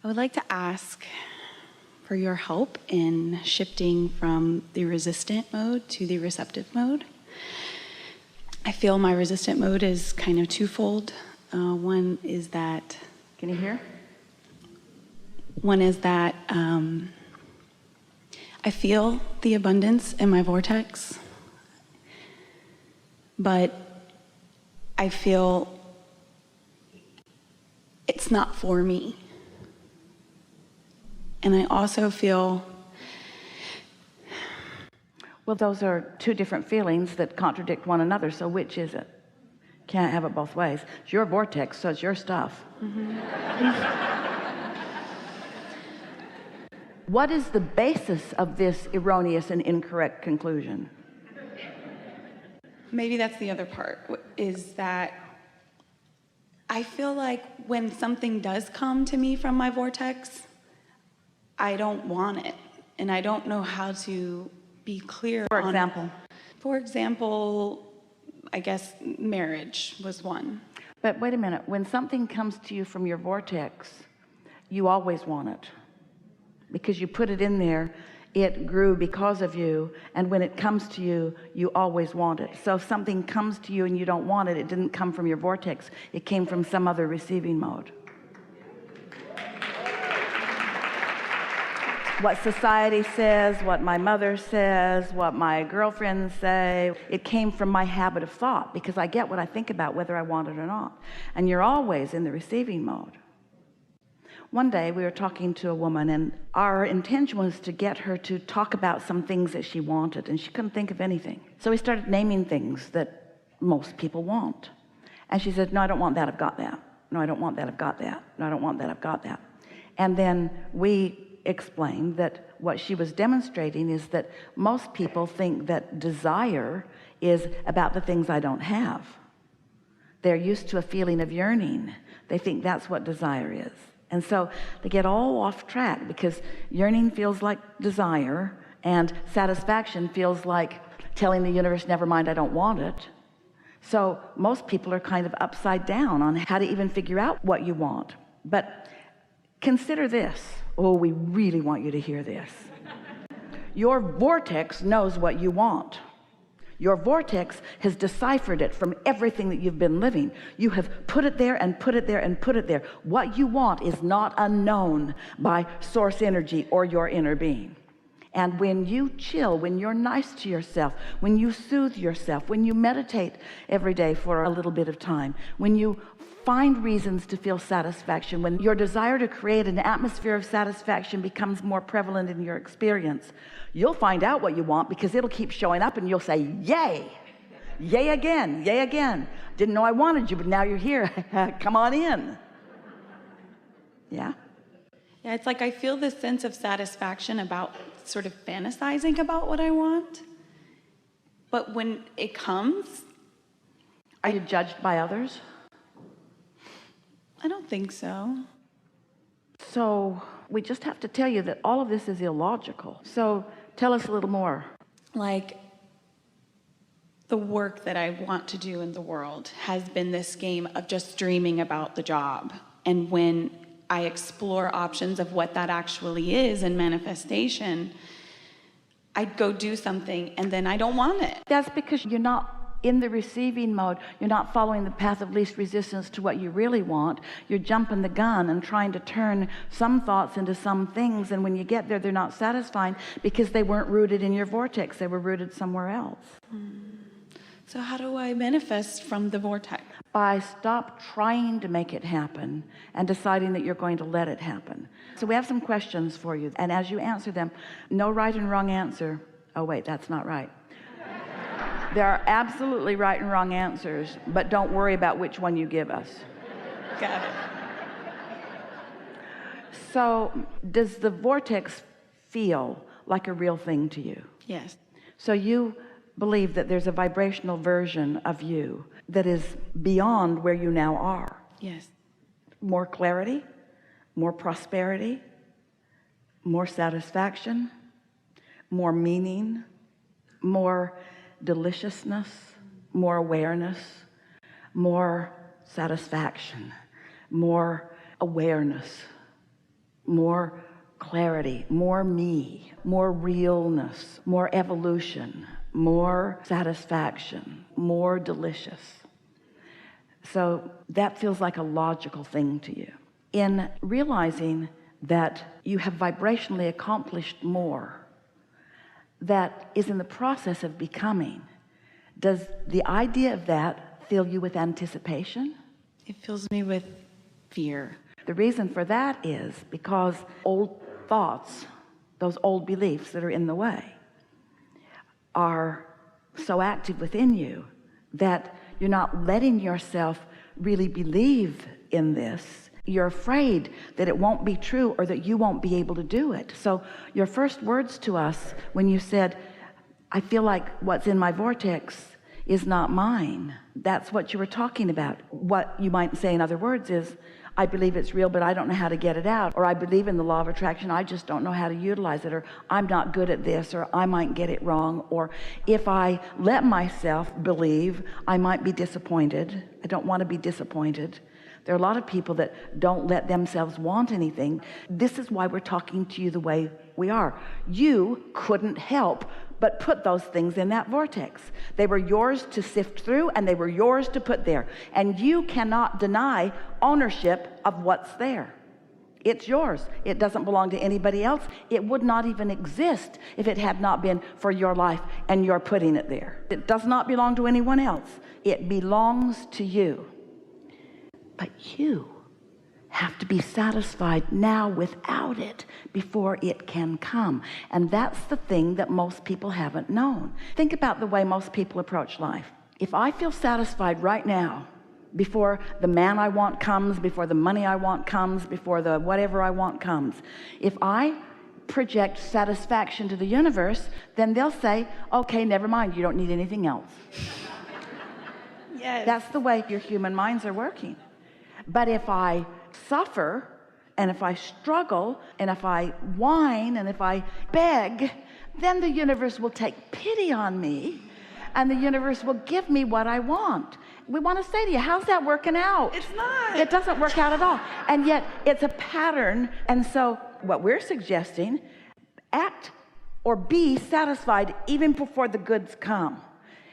I would like to ask for your help in shifting from the resistant mode to the receptive mode. I feel my resistant mode is kind of twofold. One is that, can you hear? One is that I feel the abundance in my vortex, but I feel it's not for me. And I also feel... Well, those are two different feelings that contradict one another, so which is it? Can't have it both ways. It's your vortex, so it's your stuff. What is the basis of this erroneous and incorrect conclusion? Maybe that's the other part, is that I feel like when something does come to me from my vortex, I don't want it, and I don't know how to be clear. For example? For example, I guess marriage was one. But wait a minute, when something comes to you from your vortex, you always want it. Because you put it in there, it grew because of you, and when it comes to you, you always want it. So if something comes to you and you don't want it, it didn't come from your vortex, it came from some other receiving mode. What society says, what my mother says, what my girlfriends say, it came from my habit of thought, because I get what I think about whether I want it or not. And you're always in the receiving mode. One day we were talking to a woman, and our intention was to get her to talk about some things that she wanted, and she couldn't think of anything. So we started naming things that most people want. And she said, no, I don't want that, I've got that. No, I don't want that, I've got that. No, I don't want that, I've got that. And then we explained that what she was demonstrating is that most people think that desire is about the things I don't have. They're used to a feeling of yearning. They think that's what desire is. And so they get all off track, because yearning feels like desire, and satisfaction feels like telling the universe, never mind, I don't want it. So most people are kind of upside down on how to even figure out what you want. But consider this. Oh, we really want you to hear this. Your vortex knows what you want. Your vortex has deciphered it from everything that you've been living. You have put it there and put it there and put it there. What you want is not unknown by source energy or your inner being. And when you chill, when you're nice to yourself, when you soothe yourself, when you meditate every day for a little bit of time, when you find reasons to feel satisfaction, when your desire to create an atmosphere of satisfaction becomes more prevalent in your experience, you'll find out what you want, because it'll keep showing up, and you'll say, yay, yay again, yay again. Didn't know I wanted you, but now you're here. Come on in. Yeah? Yeah, it's like I feel this sense of satisfaction about sort of fantasizing about what I want. But when it comes... Are you judged by others? I don't think so. So we just have to tell you that all of this is illogical. So tell us a little more. Like, the work that I want to do in the world has been this game of just dreaming about the job. And when I explore options of what that actually is in manifestation, I'd go do something, and then I don't want it. That's because you're not in the receiving mode. You're not following the path of least resistance to what you really want. You're jumping the gun and trying to turn some thoughts into some things, and when you get there, they're not satisfying because they weren't rooted in your vortex. They were rooted somewhere else. So how do I manifest from the vortex? By stop trying to make it happen and deciding that you're going to let it happen. So we have some questions for you, and as you answer them, no right and wrong answer. Oh wait, that's not right. There are absolutely right and wrong answers, but don't worry about which one you give us. Got it. So does the vortex feel like a real thing to you? Yes. So you believe that there's a vibrational version of you that is beyond where you now are? Yes. More clarity, more prosperity, more satisfaction, more meaning, more deliciousness, more awareness, more satisfaction, more awareness. more clarity, more me, more realness, more evolution, more satisfaction, more delicious. So that feels like a logical thing to you. In realizing that you have vibrationally accomplished more, that is in the process of becoming, does the idea of that fill you with anticipation? It fills me with fear. The reason for that is because old thoughts, those old beliefs that are in the way, are so active within you that you're not letting yourself really believe in this. You're afraid that it won't be true or that you won't be able to do it. So your first words to us when you said, I feel like what's in my vortex is not mine, that's what you were talking about. What you might say in other words is, I believe it's real, but I don't know how to get it out. Or I believe in the law of attraction, I just don't know how to utilize it. Or I'm not good at this, or I might get it wrong. Or if I let myself believe, I might be disappointed. I don't want to be disappointed. There are a lot of people that don't let themselves want anything. This is why we're talking to you the way we are. You couldn't help but put those things in that vortex. They were yours to sift through, and they were yours to put there. And you cannot deny ownership of what's there. It's yours. It doesn't belong to anybody else. It would not even exist if it had not been for your life and your putting it there. It does not belong to anyone else. It belongs to you. But you have to be satisfied now without it before it can come. And that's the thing that most people haven't known. Think about the way most people approach life. If I feel satisfied right now, before the man I want comes, before the money I want comes, before the whatever I want comes, if I project satisfaction to the universe, then they'll say, okay, never mind, you don't need anything else. Yes. That's the way your human minds are working. But if I suffer, and if I struggle, and if I whine, and if I beg, then the universe will take pity on me, and the universe will give me what I want. We want to say to you, how's that working out? It's not. It doesn't work out at all. And yet it's a pattern. And so what we're suggesting, act or be satisfied even before the goods come.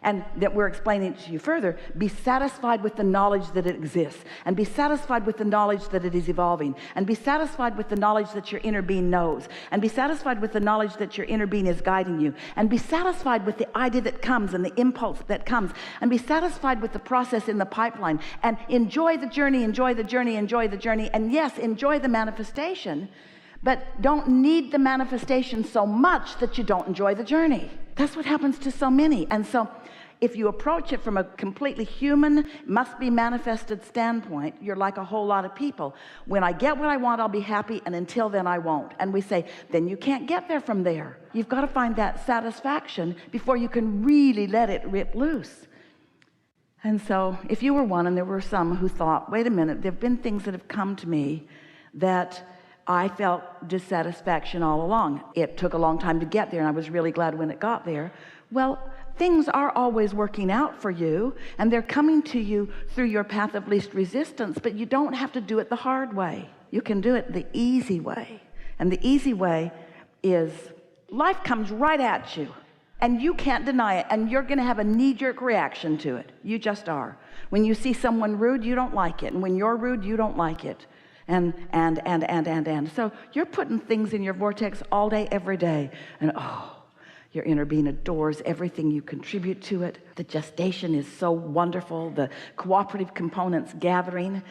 And that we're explaining to you further, be satisfied with the knowledge that it exists, and be satisfied with the knowledge that it is evolving, and be satisfied with the knowledge that your inner being knows, and be satisfied with the knowledge that your inner being is guiding you, and be satisfied with the idea that comes and the impulse that comes, and be satisfied with the process in the pipeline, and enjoy the journey, enjoy the journey, enjoy the journey, and yes, enjoy the manifestation, but don't need the manifestation so much that you don't enjoy the journey. That's what happens to so many. And so if you approach it from a completely human, must be manifested standpoint, you're like a whole lot of people. When I get what I want, I'll be happy, and until then I won't. And we say, then you can't get there from there. You've got to find that satisfaction before you can really let it rip loose. And so if you were one, and there were some who thought, wait a minute, there have been things that have come to me that I felt dissatisfaction all along. It took a long time to get there, and I was really glad when it got there. Well, things are always working out for you, and they're coming to you through your path of least resistance, but you don't have to do it the hard way. You can do it the easy way. And the easy way is life comes right at you, and you can't deny it, and you're going to have a knee-jerk reaction to it. You just are. When you see someone rude, you don't like it, and when you're rude, you don't like it. And. So you're putting things in your vortex all day, every day, and your inner being adores everything you contribute to it. The gestation is so wonderful. The cooperative components gathering.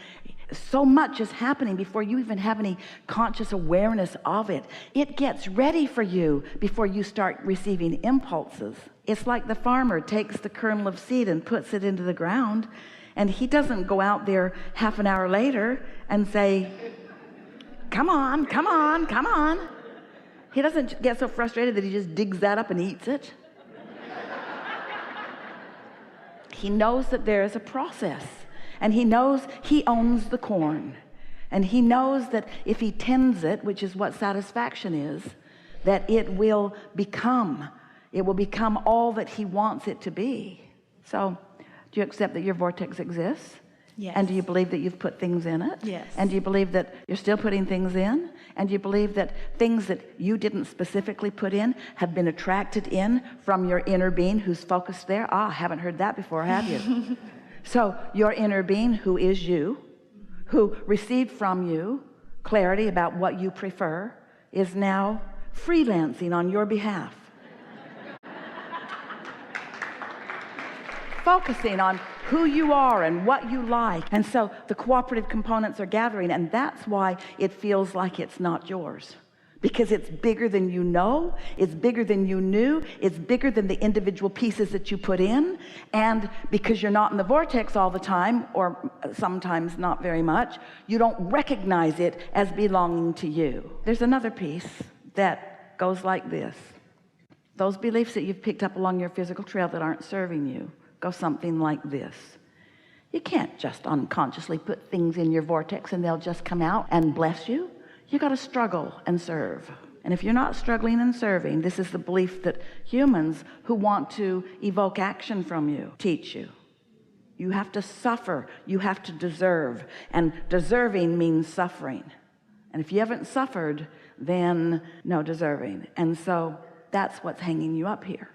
So much is happening before you even have any conscious awareness of it. It gets ready for you before you start receiving impulses. It's like the farmer takes the kernel of seed and puts it into the ground, and he doesn't go out there half an hour later and say, come on, come on, come on. He doesn't get so frustrated that he just digs that up and eats it. He knows that there is a process, and he knows he owns the corn, and he knows that if he tends it, which is what satisfaction is, that it will become all that he wants it to be. So do you accept that your vortex exists? Yes. And do you believe that you've put things in it? Yes. And do you believe that you're still putting things in? And do you believe that things that you didn't specifically put in have been attracted in from your inner being who's focused there? I haven't heard that before, have you? So your inner being, who is you, who received from you clarity about what you prefer, is now freelancing on your behalf. Focusing on who you are and what you like. And so the cooperative components are gathering, and that's why it feels like it's not yours. Because it's bigger than you know, it's bigger than you knew, it's bigger than the individual pieces that you put in, and because you're not in the vortex all the time, or sometimes not very much, you don't recognize it as belonging to you. There's another piece that goes like this. Those beliefs that you've picked up along your physical trail that aren't serving you go something like this. You can't just unconsciously put things in your vortex and they'll just come out and bless you. You got to struggle and serve. And if you're not struggling and serving, this is the belief that humans who want to evoke action from you teach you. You have to suffer. You have to deserve. And deserving means suffering. And if you haven't suffered, then no deserving. And so that's what's hanging you up here.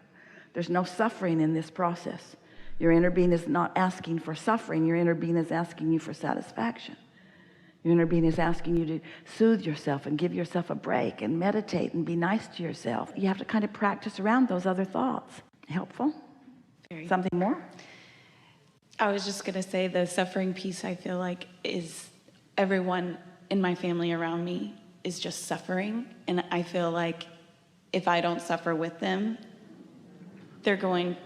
There's no suffering in this process. Your inner being is not asking for suffering. Your inner being is asking you for satisfaction. Your inner being is asking you to soothe yourself and give yourself a break and meditate and be nice to yourself. You have to kind of practice around those other thoughts. Helpful? Very. Something more? I was just going to say the suffering piece, I feel like, is everyone in my family around me is just suffering. And I feel like if I don't suffer with them, they're going,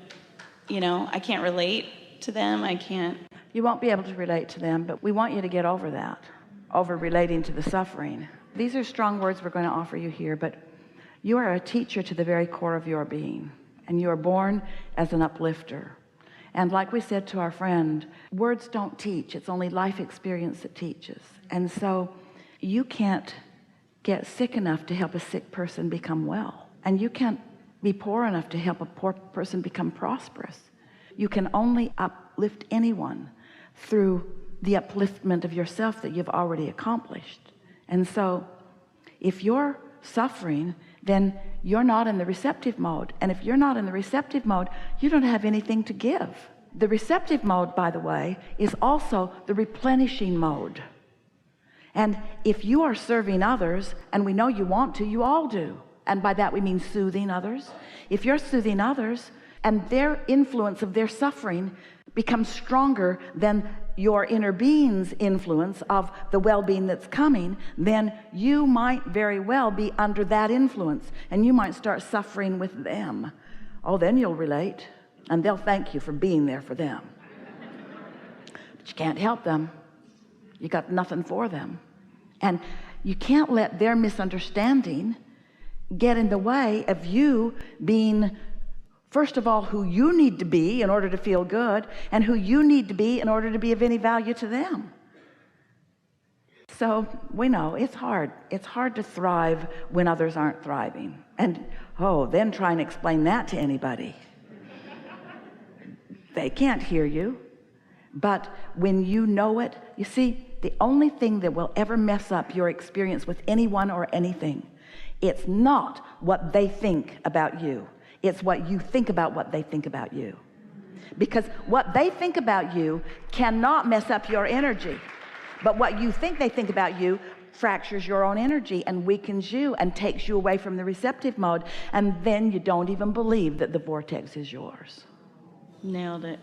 I can't relate to them. I can't. You won't be able to relate to them, but we want you to get over that, over relating to the suffering. These are strong words we're going to offer you here, but you are a teacher to the very core of your being, and you are born as an uplifter. And like we said to our friend, words don't teach. It's only life experience that teaches. And so you can't get sick enough to help a sick person become well. And you can't be poor enough to help a poor person become prosperous. You can only uplift anyone through the upliftment of yourself that you've already accomplished. And so if you're suffering, then you're not in the receptive mode. And if you're not in the receptive mode, you don't have anything to give. The receptive mode, by the way, is also the replenishing mode. And if you are serving others, and we know you want to, you all do. And by that we mean soothing others. If you're soothing others and their influence of their suffering becomes stronger than your inner being's influence of the well-being that's coming, then you might very well be under that influence and you might start suffering with them. Oh, then you'll relate and they'll thank you for being there for them. But you can't help them. You got nothing for them. And you can't let their misunderstanding get in the way of you being, first of all, who you need to be in order to feel good, and who you need to be in order to be of any value to them. So we know it's hard. It's hard to thrive when others aren't thriving. And then try and explain that to anybody. They can't hear you. But when you know it, you see, the only thing that will ever mess up your experience with anyone or anything, it's not what they think about you. It's what you think about what they think about you. Because what they think about you cannot mess up your energy. But what you think they think about you fractures your own energy and weakens you and takes you away from the receptive mode. And then you don't even believe that the vortex is yours. Nailed it.